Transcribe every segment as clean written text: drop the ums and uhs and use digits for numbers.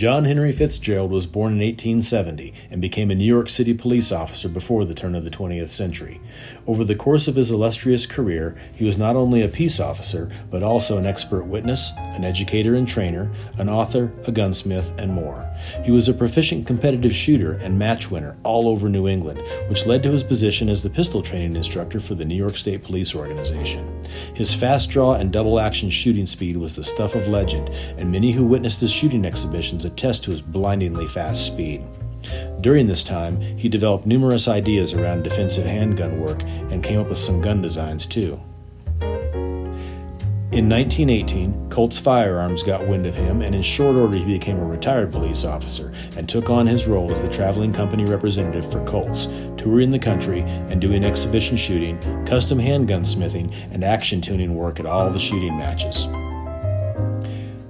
John Henry Fitzgerald was born in 1870 and became a New York City police officer before the turn of the 20th century. Over the course of his illustrious career, he was not only a peace officer, but also an expert witness, an educator and trainer, an author, a gunsmith, and more. He was a proficient competitive shooter and match winner all over New England, which led to his position as the pistol training instructor for the New York State Police Organization. His fast draw and double action shooting speed was the stuff of legend, and many who witnessed his shooting exhibitions attest to his blindingly fast speed. During this time, he developed numerous ideas around defensive handgun work and came up with some gun designs too. In 1918, Colt's Firearms got wind of him, and in short order he became a retired police officer and took on his role as the traveling company representative for Colt's, touring the country and doing exhibition shooting, custom handgun smithing, and action tuning work at all the shooting matches.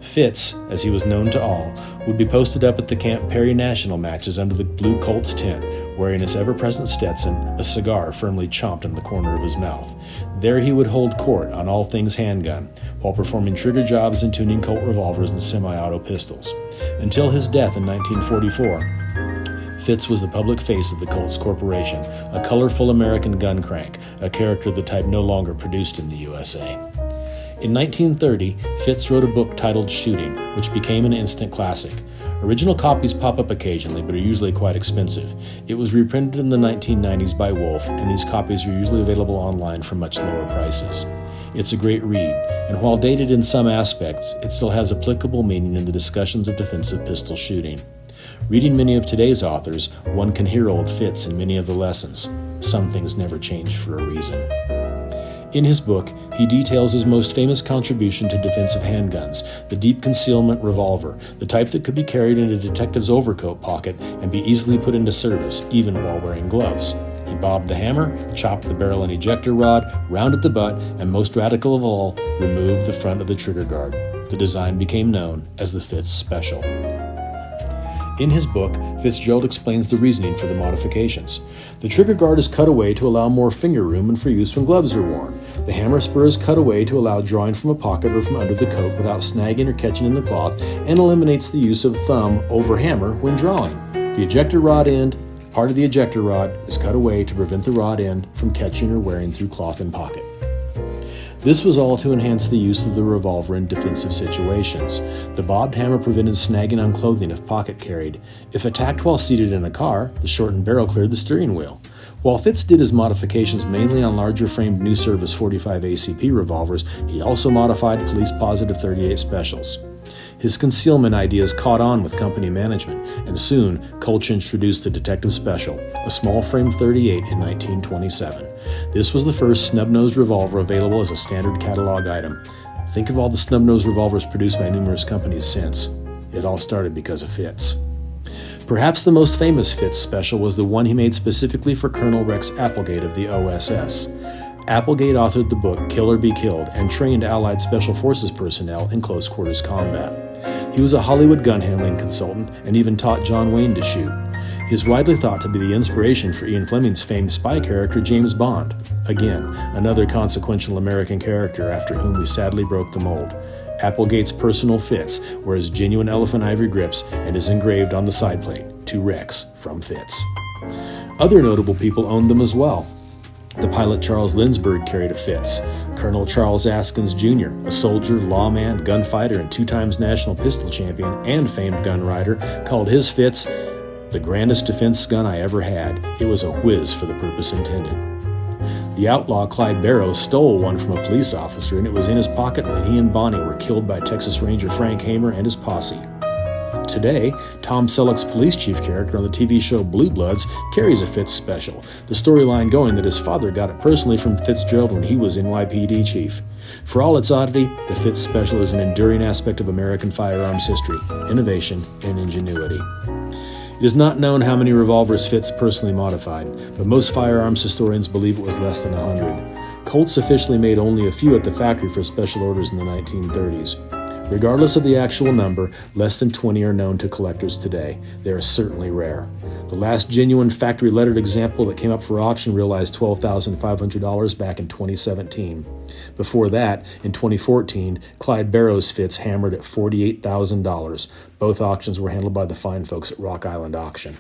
Fitz, as he was known to all, would be posted up at the Camp Perry National matches under the blue Colt's tent, wearing his ever-present Stetson, a cigar firmly chomped in the corner of his mouth. There he would hold court on all things handgun, while performing trigger jobs and tuning Colt revolvers and semi-auto pistols. Until his death in 1944, Fitz was the public face of the Colts Corporation, a colorful American gun crank, a character the type no longer produced in the USA. In 1930, Fitz wrote a book titled Shooting, which became an instant classic. Original copies pop up occasionally, but are usually quite expensive. It was reprinted in the 1990s by Wolf, and these copies are usually available online for much lower prices. It's a great read, and while dated in some aspects, it still has applicable meaning in the discussions of defensive pistol shooting. Reading many of today's authors, one can hear old Fitz in many of the lessons. Some things never change for a reason. In his book, he details his most famous contribution to defensive handguns, the deep concealment revolver, the type that could be carried in a detective's overcoat pocket and be easily put into service, even while wearing gloves. He bobbed the hammer, chopped the barrel and ejector rod, rounded the butt, and most radical of all, removed the front of the trigger guard. The design became known as the Fitz Special. In his book, Fitzgerald explains the reasoning for the modifications. The trigger guard is cut away to allow more finger room and for use when gloves are worn. The hammer spur is cut away to allow drawing from a pocket or from under the coat without snagging or catching in the cloth, and eliminates the use of thumb over hammer when drawing. The ejector rod end, part of the ejector rod, is cut away to prevent the rod end from catching or wearing through cloth and pocket. This was all to enhance the use of the revolver in defensive situations. The bobbed hammer prevented snagging on clothing if pocket carried. If attacked while seated in a car, the shortened barrel cleared the steering wheel. While Fitz did his modifications mainly on larger framed new service 45 ACP revolvers, he also modified police positive 38 specials. His concealment ideas caught on with company management, and soon Colt introduced the Detective Special, a small frame 38 in 1927. This was the first snub-nosed revolver available as a standard catalog item. Think of all the snub-nosed revolvers produced by numerous companies since. It all started because of Fitz. Perhaps the most famous Fitz Special was the one he made specifically for Colonel Rex Applegate of the OSS. Applegate authored the book Kill or Be Killed and trained Allied Special Forces personnel in close quarters combat. He was a Hollywood gun handling consultant and even taught John Wayne to shoot. He is widely thought to be the inspiration for Ian Fleming's famed spy character James Bond. Again, another consequential American character after whom we sadly broke the mold. Applegate's personal Fitz wears genuine elephant ivory grips and is engraved on the side plate, to Rex from Fitz. Other notable people owned them as well. The pilot Charles Lindbergh carried a Fitz. Colonel Charles Askins Jr., a soldier, lawman, gunfighter, and 2 times national pistol champion and famed gun rider, called his Fitz the grandest defense gun I ever had. It was a whiz for the purpose intended. The outlaw Clyde Barrow stole one from a police officer, and it was in his pocket when he and Bonnie were killed by Texas Ranger Frank Hamer and his posse. Today, Tom Selleck's police chief character on the TV show Blue Bloods carries a Fitz Special, the storyline going that his father got it personally from Fitzgerald when he was NYPD chief. For all its oddity, the Fitz Special is an enduring aspect of American firearms history, innovation, and ingenuity. It is not known how many revolvers Fitz personally modified, but most firearms historians believe it was less than 100. Colts officially made only a few at the factory for special orders in the 1930s. Regardless of the actual number, less than 20 are known to collectors today. They are certainly rare. The last genuine factory lettered example that came up for auction realized $12,500 back in 2017. Before that, in 2014, Clyde Barrow's Fitz hammered at $48,000. Both auctions were handled by the fine folks at Rock Island Auction.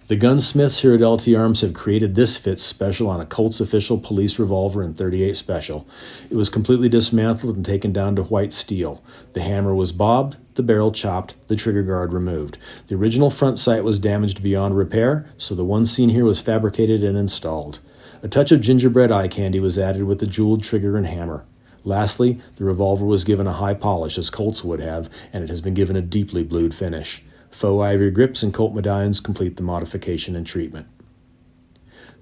The gunsmiths here at LT Arms have created this Fitz Special on a Colt's official police revolver in .38 Special. It was completely dismantled and taken down to white steel. The hammer was bobbed, the barrel chopped, the trigger guard removed. The original front sight was damaged beyond repair, so the one seen here was fabricated and installed. A touch of gingerbread eye candy was added with the jeweled trigger and hammer. Lastly, the revolver was given a high polish, as Colt's would have, and it has been given a deeply blued finish. Faux ivory grips and Colt medallions complete the modification and treatment.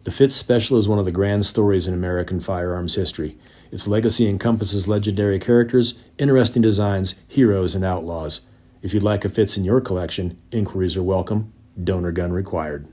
The Fitz Special is one of the grand stories in American firearms history. Its legacy encompasses legendary characters, interesting designs, heroes, and outlaws. If you'd like a Fitz in your collection, inquiries are welcome. Donor gun required.